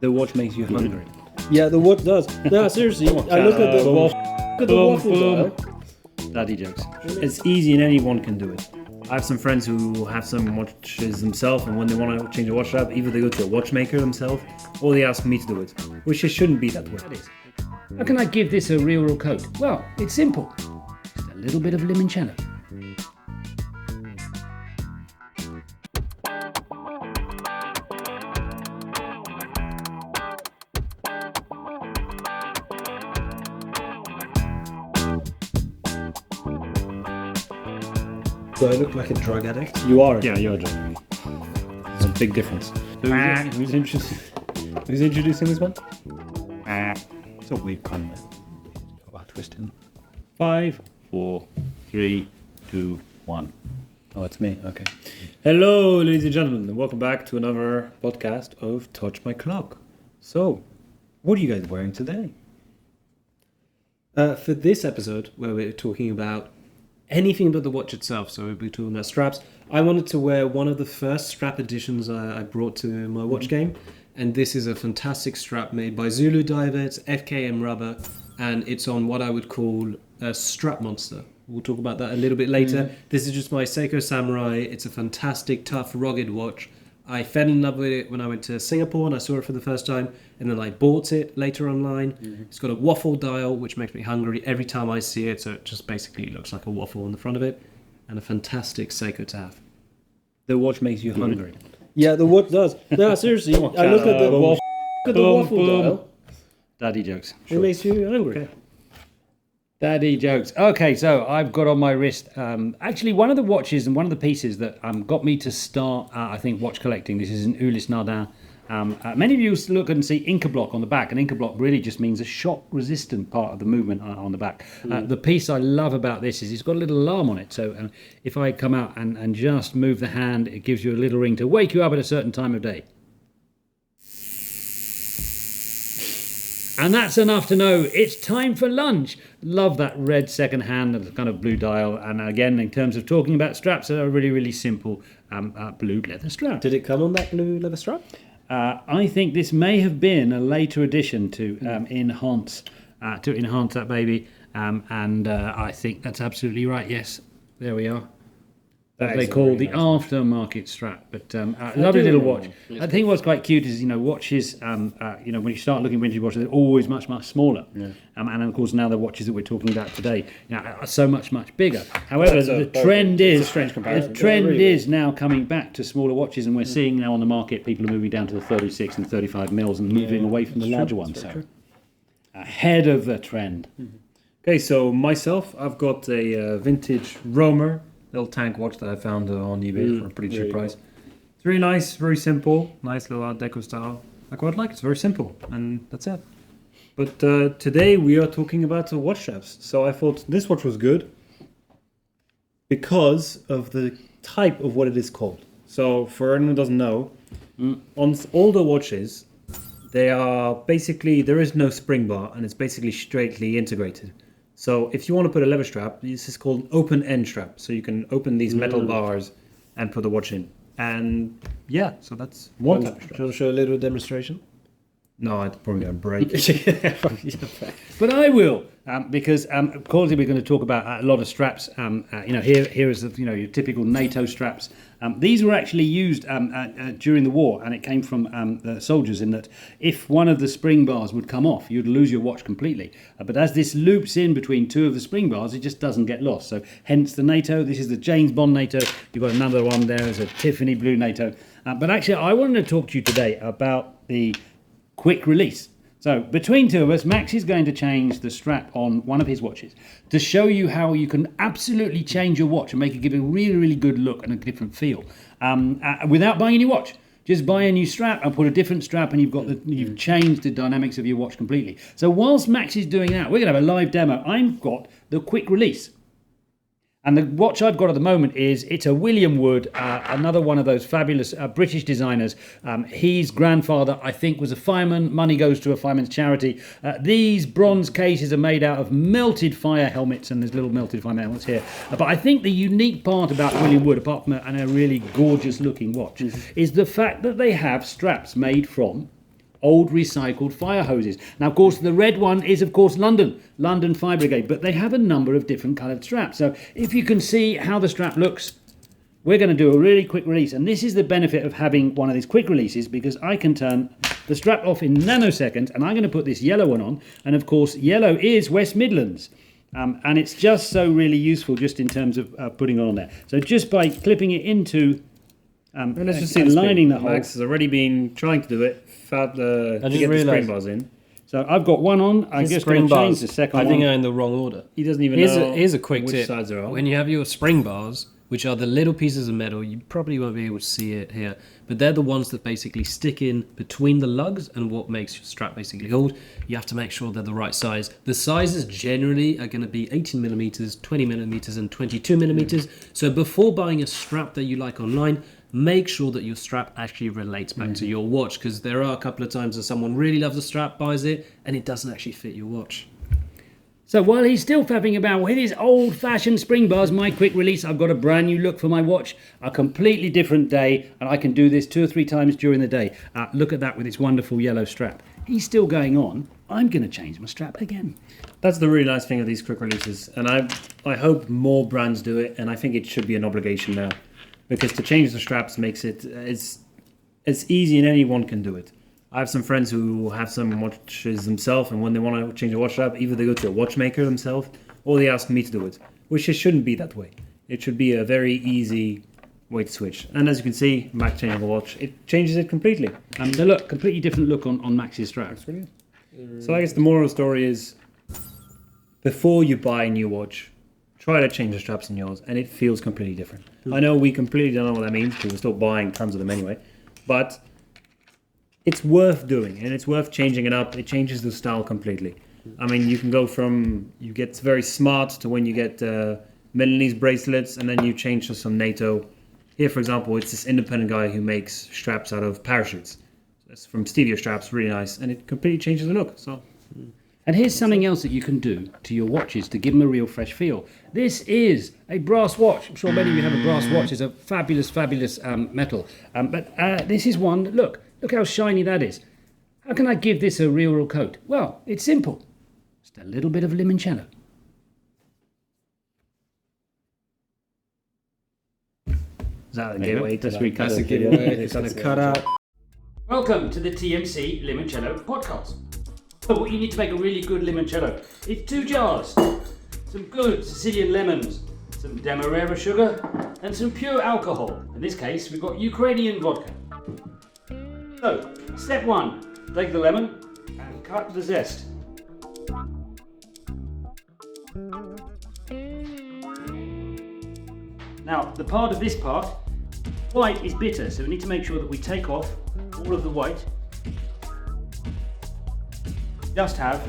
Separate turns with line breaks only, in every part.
The watch makes you hungry.
Yeah, the watch does. No, seriously, I look at the waffle dial.
Daddy jokes. It's easy and anyone can do it. I have some friends who have some watches themselves, and when they want to change a watch strap, either they go to a watchmaker themselves or they ask me to do it, which it shouldn't be that way.
How can I give this a real coat? Well, it's simple. Just a little bit of limoncello.
Do I look like a drug addict?
You are.
Yeah, you're a joke.
It's a big difference. Who's introducing this one?
It's a weird pun, man.
How about twisting?
5, 4, 3, 2, 1.
Oh, it's me. Okay. Hello, ladies and gentlemen, and welcome back to another podcast of Touch My Clock. So, what are you guys wearing today?
For this episode, where we're talking about anything but the watch itself, so we'll be talking about straps, I wanted to wear one of the first strap editions I brought to my watch game, and this is a fantastic strap made by Zulu Diver. It's FKM rubber, and it's on what I would call a strap monster. We'll talk about that a little bit later. This is just my Seiko Samurai. It's a fantastic, tough, rugged watch. I fell in love with it when I went to Singapore and I saw it for the first time, and then I bought it later online. It's got a waffle dial, which makes me hungry every time I see it, so it just basically looks like a waffle on the front of it, and a fantastic Seiko to have.
The watch makes you hungry.
Yeah, the watch does. No, seriously, I look at the waffle dial.
Daddy jokes.
It makes you hungry.
Okay. Daddy jokes. Okay, so I've got on my wrist actually one of the watches and one of the pieces that got me to start, I think, watch collecting. This is an Ulysse Nardin. Many of you look and see Inca block on the back, and Inca block really just means a shock-resistant part of the movement on the back. The piece I love about this is it's got a little alarm on it, so if I come out and just move the hand, it gives you a little ring to wake you up at a certain time of day. And that's enough to know it's time for lunch. Love that red second hand and the kind of blue dial. And again, in terms of talking about straps, they're a really, really simple blue leather strap.
Did it come on that blue leather strap?
I think this may have been a later addition to enhance that baby. And I think that's absolutely right. Yes, there we are. That they call the aftermarket strap, but lovely little watch. I think what's quite cute is, watches, when you start looking at vintage watches, they're always much, much smaller. Yeah. And of course now the watches that we're talking about today are so much, much bigger. However, the trend is now coming back to smaller watches, and we're seeing now on the market people are moving down to the 36 and 35 mils and moving away from the larger ones. So ahead of the trend.
Okay, so myself, I've got a vintage Roamer little tank watch that I found on eBay for a pretty cheap price. It's really nice, very simple, nice little Art Deco style. I quite like it. It's very simple, and that's it. But today we are talking about watch straps. So I thought this watch was good because of the type of what it is called. So for anyone who doesn't know, on older watches, they are basically, there is no spring bar, and it's basically straightly integrated. So if you want to put a leather strap, this is called open end strap. So you can open these metal bars and put the watch in. And yeah, so that's one type of strap.
Shall I show a little demonstration?
No, I'd probably going to break.
But I will, because of course we're going to talk about a lot of straps. Here is your typical NATO straps. These were actually used during the war, and it came from the soldiers, in that if one of the spring bars would come off, you'd lose your watch completely. But as this loops in between two of the spring bars, it just doesn't get lost. So hence the NATO. This is the James Bond NATO. You've got another one there as a Tiffany blue NATO. But actually, I wanted to talk to you today about the quick release. So between two of us, Max is going to change the strap on one of his watches to show you how you can absolutely change your watch and make it give a really, really good look and a different feel without buying a new watch. Just buy a new strap and put a different strap, and you've changed the dynamics of your watch completely. So whilst Max is doing that, we're going to have a live demo. I've got the quick release. And the watch I've got at the moment it's a William Wood, another one of those fabulous British designers. His grandfather, I think, was a fireman. Money goes to a fireman's charity. These bronze cases are made out of melted fire helmets, and there's little melted fire helmets here. But I think the unique part about William Wood, apart from a really gorgeous looking watch, is the fact that they have straps made from old recycled fire hoses. Now, of course, the red one is, of course, London Fire Brigade, but they have a number of different coloured straps. So if you can see how the strap looks, we're going to do a really quick release. And this is the benefit of having one of these quick releases, because I can turn the strap off in nanoseconds, and I'm going to put this yellow one on. And of course, yellow is West Midlands. And it's just so really useful just in terms of putting it on there. So just by clipping it into
let's just see
aligning the hole.
Max has already been trying to do it. Found to get the spring bars in.
So I've got one on. I'm just going to change the second one.
I think are in the wrong order.
He doesn't even know.
Here's a quick
which
tip.
sides are on.
When you have your spring bars, which are the little pieces of metal, you probably won't be able to see it here, but they're the ones that basically stick in between the lugs and what makes your strap basically hold. You have to make sure they're the right size. The sizes generally are going to be 18 millimeters, 20 millimeters, and 22 millimeters. So before buying a strap that you like online, make sure that your strap actually relates back to your watch, because there are a couple of times that someone really loves a strap, buys it, and it doesn't actually fit your watch.
So while he's still faffing about with his old-fashioned spring bars, my quick release, I've got a brand new look for my watch, a completely different day, and I can do this 2 or 3 times during the day. Look at that with its wonderful yellow strap. He's still going on. I'm going to change my strap again.
That's the really nice thing of these quick releases, and I hope more brands do it, and I think it should be an obligation now, because to change the straps makes it it's easy and anyone can do it. I have some friends who have some watches themselves, and when they want to change a watch strap, either they go to a watchmaker themselves or they ask me to do it, which it shouldn't be that way. It should be a very easy way to switch. And as you can see, Max changing the watch, it changes it completely.
And the look, completely different look on Max's straps.
Brilliant. So I guess the moral of the story is, before you buy a new watch, try to change the straps in yours, and it feels completely different. I know we completely don't know what that means, because we're still buying tons of them anyway, but it's worth doing, and it's worth changing it up. It changes the style completely. I mean, you can go from, you get very smart to when you get Milanese bracelets, and then you change to some NATO. Here, for example, it's this independent guy who makes straps out of parachutes. It's from stevia straps, really nice, and it completely changes the look. So,
and here's something else that you can do to your watches to give them a real fresh feel. This is a brass watch. I'm sure many of you have a brass watch. It's a fabulous, fabulous metal. But this is one, look how shiny that is. How can I give this a real coat? Well, it's simple. Just a little bit of limoncello.
is that a gateway to that?
That's a giveaway. It's going to cut out.
Welcome to the TMC Limoncello podcast. So what you need to make a really good limoncello is 2 jars, some good Sicilian lemons, some demerara sugar, and some pure alcohol. In this case, we've got Ukrainian vodka. So, step 1, take the lemon and cut the zest. Now, the part of this part, white is bitter, so we need to make sure that we take off all of the white. Just have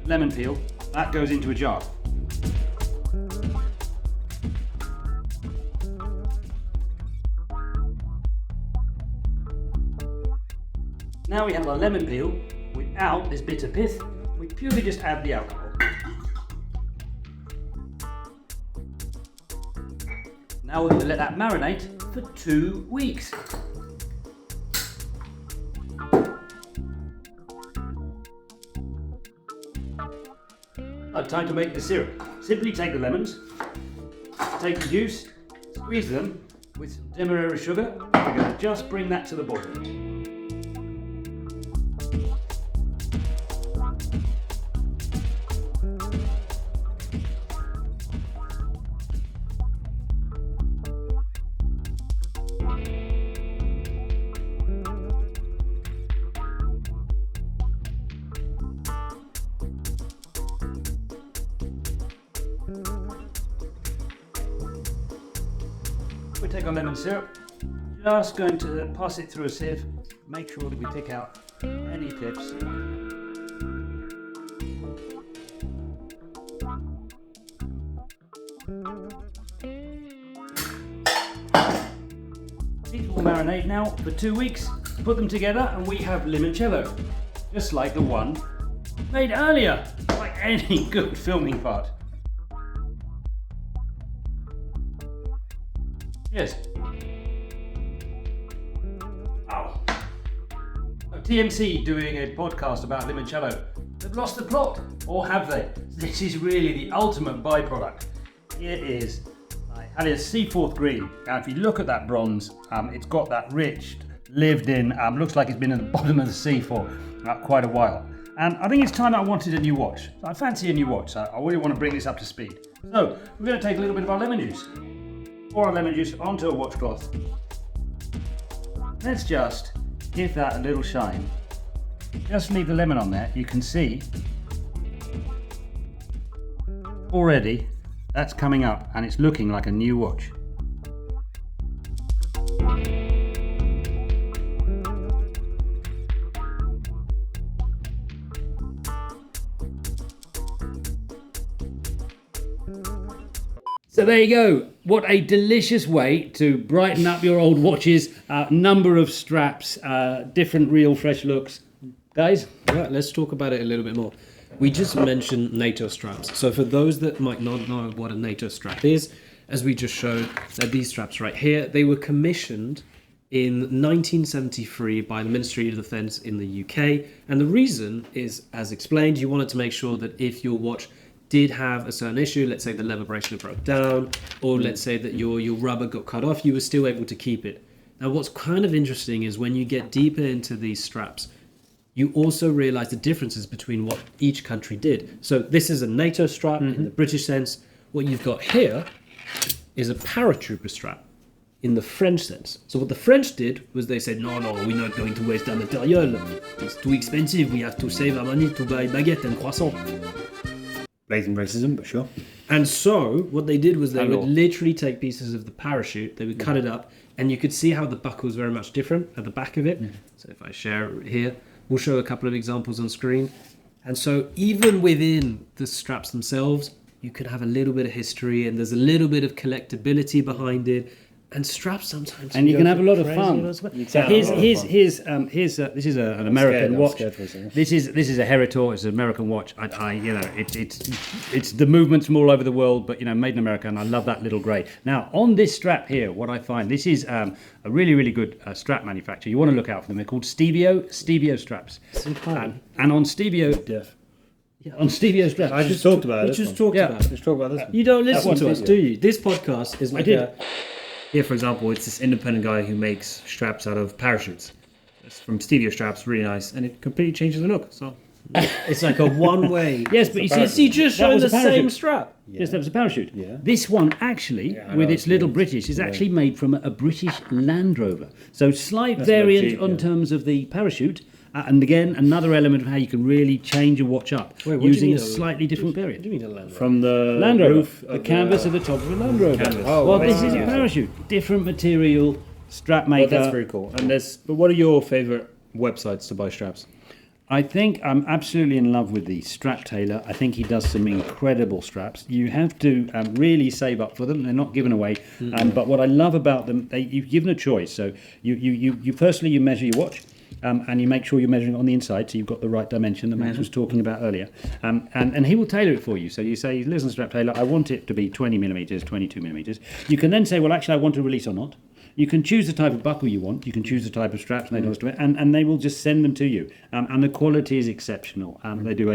lemon peel, that goes into a jar. Now we have our lemon peel without this bitter pith. We purely just add the alcohol. Now we're going to let that marinate for 2 weeks. Time to make the syrup. Simply take the lemons, take the juice, squeeze them with some demerara sugar. We're going to just bring that to the boil. We take our lemon syrup, just going to pass it through a sieve, make sure that we pick out any pips. These will marinate now for 2 weeks, put them together and we have limoncello, just like the one made earlier, like any good filming part. Yes. Ow. TMC doing a podcast about limoncello. They've lost the plot, or have they? This is really the ultimate byproduct. It is. I had a Seaforth green. Now, if you look at that bronze, it's got that rich, lived-in. Looks like it's been in the bottom of the sea for quite a while. And I think it's time that I wanted a new watch. I fancy a new watch. So I really want to bring this up to speed. So we're going to take a little bit of our lemon juice. Pour our lemon juice onto a watchcloth. Let's just give that a little shine. Just leave the lemon on there. You can see already that's coming up and it's looking like a new watch. So there you go. What a delicious way to brighten up your old watches. Number of straps, different real fresh looks. Guys?
Right, let's talk about it a little bit more. We just mentioned NATO straps. So for those that might not know what a NATO strap is, as we just showed, they're these straps right here. They were commissioned in 1973 by the Ministry of Defence in the UK. And the reason is, as explained, you wanted to make sure that if your watch did have a certain issue, let's say the lever bracelet broke down, or let's say that your rubber got cut off, you were still able to keep it. Now what's kind of interesting is when you get deeper into these straps, you also realize the differences between what each country did. So this is a NATO strap in the British sense. What you've got here is a paratrooper strap in the French sense. So what the French did was they said, no, we're not going to waste our material. It's too expensive. We have to save our money to buy baguette and croissant.
Blazing racism, but sure.
And so what they did was they would literally take pieces of the parachute, they would cut it up, and you could see how the buckle is very much different at the back of it. So if I share it here, we'll show a couple of examples on screen. And so even within the straps themselves, you could have a little bit of history, and there's a little bit of collectability behind it. And straps sometimes.
And you can have a lot of fun.
So
This is an American watch. This is a Heritor. It's an American watch. It's the movements from all over the world, but made in America, and I love that little grey. Now on this strap here, what I find, this is a really good strap manufacturer. You want to look out for them. They're called Stevio straps. And on Stevio. On Stevio straps.
I just talked about it.
Just talk about this one. You don't listen to us, do you? This podcast is like
Here, for example, it's this independent guy who makes straps out of parachutes. It's from Stevio straps, really nice, and it completely changes the look. So
it's like a one-way.
Yes, but you see,
Is he just showing the same strap?
Yes, that was a parachute.
Yeah.
This one actually, with its little British, is actually made from a British Land Rover. So slight variant in terms of the parachute. And again, another element of how you can really change a watch up using a slightly different variant.
What do you mean a Land Rover?
from the
Land Rover,
roof,
the canvas at the top of a Land Rover.
Canvas.
Well, this is a parachute, different material, strap maker.
Well, that's very cool. And but what are your favourite websites to buy straps?
I think I'm absolutely in love with the Strap Tailor. I think he does some incredible straps. You have to really save up for them. They're not given away. But what I love about them, you've given a choice. So you firstly you measure your watch. And you make sure you're measuring it on the inside, so you've got the right dimension that Max was talking about earlier. And he will tailor it for you. So you say, listen, Strap Tailor, I want it to be 20 millimeters, 22 millimeters. You can then say, well, actually, I want a release or not. You can choose the type of buckle you want. You can choose the type of straps, and they will just send them to you. And the quality is exceptional. They do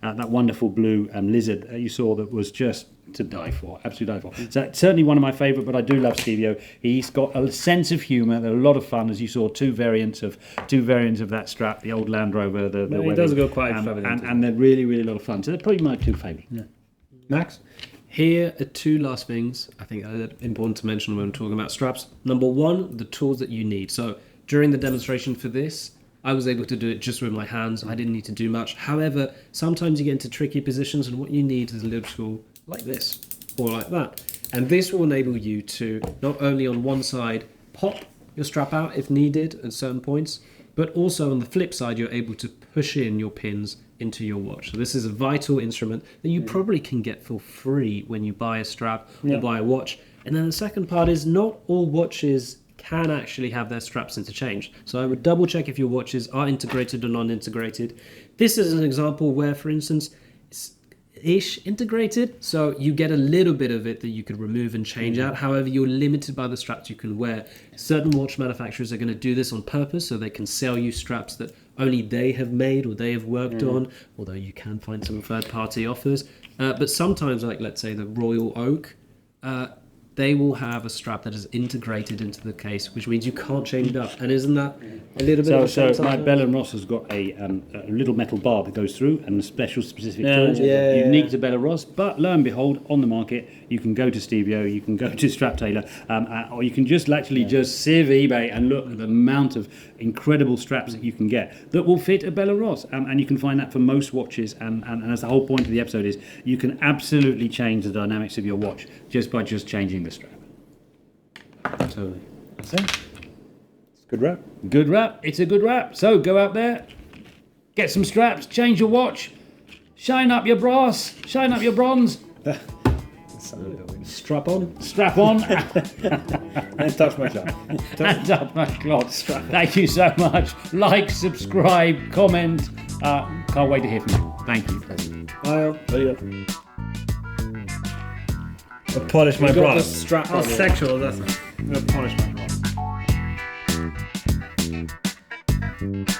that wonderful blue lizard you saw that was just to die for, absolutely die for. So it's certainly one of my favourite, but I do love Stevio. He's got a sense of humour. They're a lot of fun, as you saw. Two variants of that strap, the old Land Rover,
He does go quite extravagant.
and they're really a lot of fun. So they're probably my two favourite. Yeah.
Max?
Here are two last things I think are important to mention when we're talking about straps. Number one, the tools that you need. So during the demonstration for this, I was able to do it just with my hands. I didn't need to do much. However, sometimes you get into tricky positions, and what you need is a little tool like this or like that. And this will enable you to not only on one side pop your strap out if needed at certain points, but also on the flip side, you're able to push in your pins into your watch. So this is a vital instrument that you probably can get for free when you buy a strap or buy a watch. And then the second part is not all watches can actually have their straps interchanged. So I would double check if your watches are integrated or non-integrated. This is an example where, for instance, ish integrated, so you get a little bit of it that you could remove and change out. However, you're limited by the straps you can wear. Certain watch manufacturers are going to do this on purpose, so they can sell you straps that only they have made or they have worked on, although you can find some third-party offers. But sometimes, like let's say the Royal Oak, they will have a strap that is integrated into the case, which means you can't change it up. And isn't that a little bit of a
So
shame
my
sometimes?
Bell & Ross has got a little metal bar that goes through and a special specific
Yeah,
tool
yeah.
unique to Bell & Ross. But lo and behold, on the market, you can go to Stevio, you can go to Strap Tailor, or you can just just sieve eBay and look at the amount of incredible straps that you can get that will fit a Bell & Ross. And you can find that for most watches. And as the whole point of the episode is, you can absolutely change the dynamics of your watch just by changing the strap.
Totally.
That's it. It's a good wrap.
Good wrap. It's a good wrap. So go out there, get some straps, change your watch, shine up your brass, shine up your bronze,
Strap on.
strap on,
And touch my clock.
and up my clock. Thank you so much. Like, subscribe, comment. Can't wait to hear from you. Thank you.
I'll
Polish my
got
bra.
the strap
How
on it.
sexual is that? I'm gonna polish my bra.